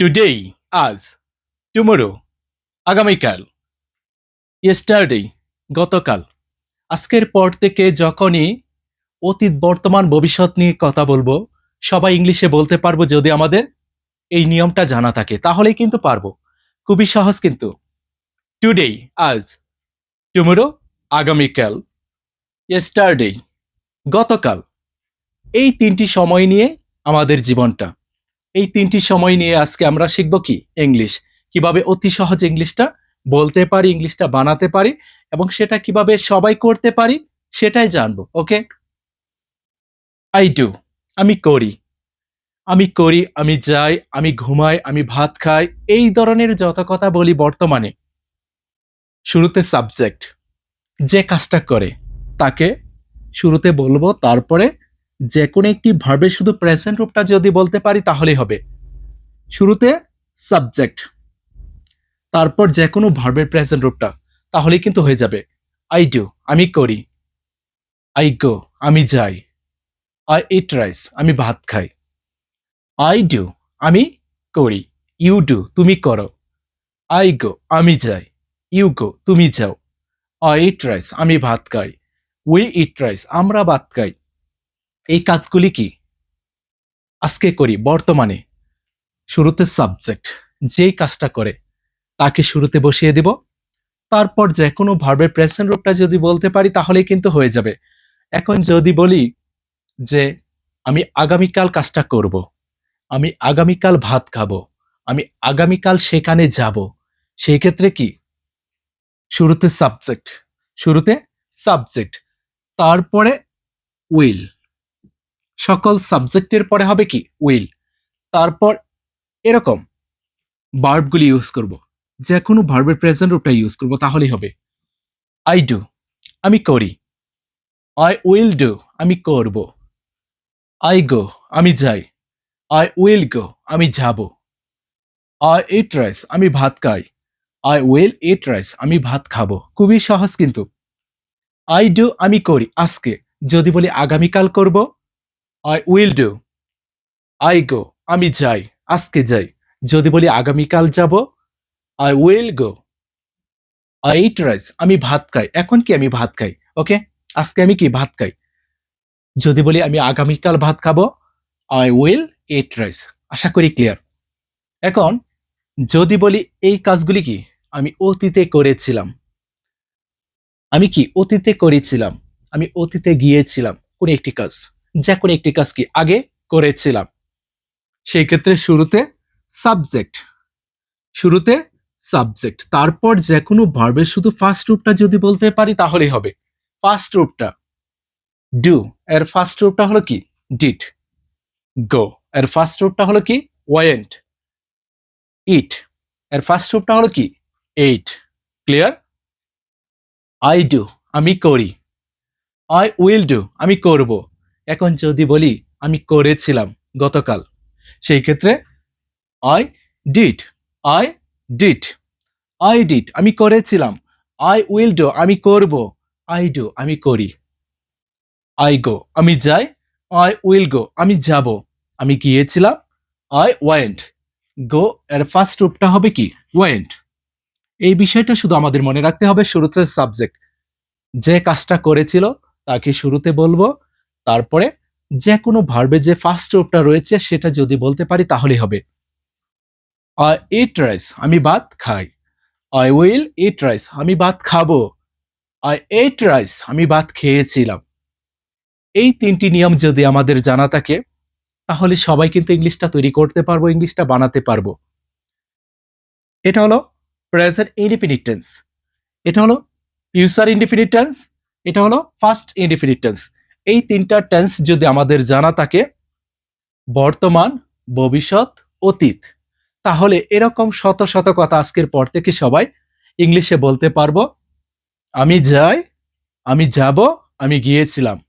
Today, আজ, tomorrow, আগামীকাল, yesterday, গতকাল। আজকের পর থেকে যখনই অতীত, বর্তমান, ভবিষ্যৎ নিয়ে কথা বলবো, সবাই ইংলিশে বলতে পারবো যদি আমাদের এই নিয়মটা জানা থাকে, তাহলেই কিন্তু পারবো। খুবই সহজ কিন্তু। টুডে, আজ, টুমোরো, আগামীকাল, ইয়েস্টারডে, গতকাল। এই তিনটি সময় নিয়ে আমাদের জীবনটা। এই তিনটি সময় নিয়ে আজকে আমরা শিখব কি? ইংলিশ। কিভাবে অতি সহজ ইংলিশটা বলতে পারি, ইংলিশটা বানাতে পারি, এবং সেটা কিভাবে সবাই করতে পারি সেটাই জানবো। ওকে? আই ডু, আমি করি। আমি করি, আমি যাই, আমি ঘুমাই, আমি ভাত খাই, এই ধরনের যত কথা বলি বর্তমানে, শুরুতে সাবজেক্ট। যে কাজটা করে তাকে শুরুতে বলবো, তারপরে যে কোনো একটি ভার্বের শুধু প্রেজেন্ট রূপটা যদি বলতে পারি তাহলেই হবে। শুরুতে সাবজেক্ট, তারপর যে কোনো ভার্বের প্রেজেন্ট রূপটা, তাহলেই কিন্তু হয়ে যাবে। আই ডু, আমি করি। আই গো, আমি যাই। আই ইট রাইস, আমি ভাত খাই। আই ডু, আমি করি। ইউ ডু, তুমি করো। আই গো, আমি যাই। ইউ গো, তুমি যাও। আই ইট রাইস, আমি ভাত খাই। উই ইট রাইস, আমরা ভাত খাই। এই কাজগুলি কি আজকে করি, বর্তমানে। শুরুতে সাবজেক্ট, যেই কাজটা করে তাকে শুরুতে বসিয়ে দিব, তারপর যে কোনো ভার্বের প্রেজেন্ট রূপটা যদি বলতে পারি তাহলেই কিন্তু হয়ে যাবে। এখন যদি বলি যে আমি আগামীকাল কাজটা করব, আমি আগামীকাল ভাত খাবো, আমি আগামীকাল সেখানে যাব, সেই ক্ষেত্রে কি? শুরুতে সাবজেক্ট, শুরুতে সাবজেক্ট, তারপরে উইল। সকল সাবজেক্টের পরে হবে কি? উইল। তারপর এরকম ভার্বগুলি ইউজ করব, যে কোনো ভার্বের প্রেজেন্ট রূপটা ইউজ করব, তাহলেই হবে। আই ডু, আমি করি। আই উইল ডু, আমি করব। আই গো, আমি যাই। আই উইল গো, আমি যাব। আই ইট রাইস, আমি ভাত খাই। আই উইল ইট রাইস, আমি ভাত খাবো। খুবই সহজ কিন্তু। আই ডু, আমি করি আজকে। যদি বলি আগামীকাল করব, I will do. I go, আমি যাই, আজকে যাই। যদি বলি আগামীকাল যাব, I will go. I eat rice, আমি ভাত খাই। এখন কি? আমি ভাত খাই। ওকে? আজকে আমি কি? ভাত খাই। যদি বলি আমি আগামীকাল ভাত খাবো, আই উইল ইট রাইস। আশা করি ক্লিয়ার। এখন যদি বলি এই কাজগুলি কি আমি অতীতে করেছিলাম, আমি কি অতীতে করেছিলাম, আমি অতীতে গিয়েছিলাম কোন একটি কাজ, যে কোনো একটি কাজ কি আগে করেছিলাম, সেই ক্ষেত্রে শুরুতে সাবজেক্ট, শুরুতে সাবজেক্ট, তারপর যে কোনো ভার্বের শুধু ফার্স্ট রূপটা যদি বলতে পারি তাহলেই হবে। ফার্স্ট রূপটা ডু, এর ফার্স্ট রূপটা হলো কি? ডিড। গো, এর ফার্স্ট রূপটা হলো কি? ওয়েন্ট। ইট, এর ফার্স্ট রূপটা হলো কি? এইট। ক্লিয়ার? আই ডু, আমি করি। আই উইল ডু, আমি করব। এখন যদি বলি আমি করেছিলাম গতকাল, সেই ক্ষেত্রে I did. I did. I did, আমি করেছিলাম। আই উইল ডু, আমি করব। আই ডু, আমি করি। আই গো, আমি যাই। আই উইল গো, আমি যাব। আমি গিয়েছিলাম। I went. গো এর ফার্স্ট রূপটা হবে কি? ওয়েন্ট। এই বিষয়টা শুধু আমাদের মনে রাখতে হবে। শুরুতে সাবজেক্ট, যে কাজটা করেছিল তাকে শুরুতে বলবো, তারপরে যে কোনো ভার্বে যে ফার্স্ট রূপটা রয়েছে সেটা যদি বলতে পারি তাহলেই হবে। আই ইট রাইস, আমি ভাত খাই। আই উইল ইট রাইস, আমি ভাত খাবো। আই এট রাইস, আমি ভাত খেয়েছিলাম। এই তিনটি নিয়ম যদি আমাদের জানা থাকে তাহলে সবাই কিন্তু ইংলিশটা তৈরি করতে পারবো, ইংলিশটা বানাতে পারবো। এটা হলো প্রেজেন্ট ইনডিফিনিট টেন্স, এটা হলো ফিউচার ইনডিফিনিট টেন্স, এটা হলো ফার্স্ট ইনডিফিনিট টেন্স। এই তিনটা টেন্স যদি আমাদের জানা থাকে, বর্তমান, ভবিষ্যৎ, অতীত, তাহলে এরকম শত শত কথা আজকের পর থেকে সবাই ইংলিশে বলতে পারবো। আমি যাই, আমি যাব, আমি গিয়েছিলাম।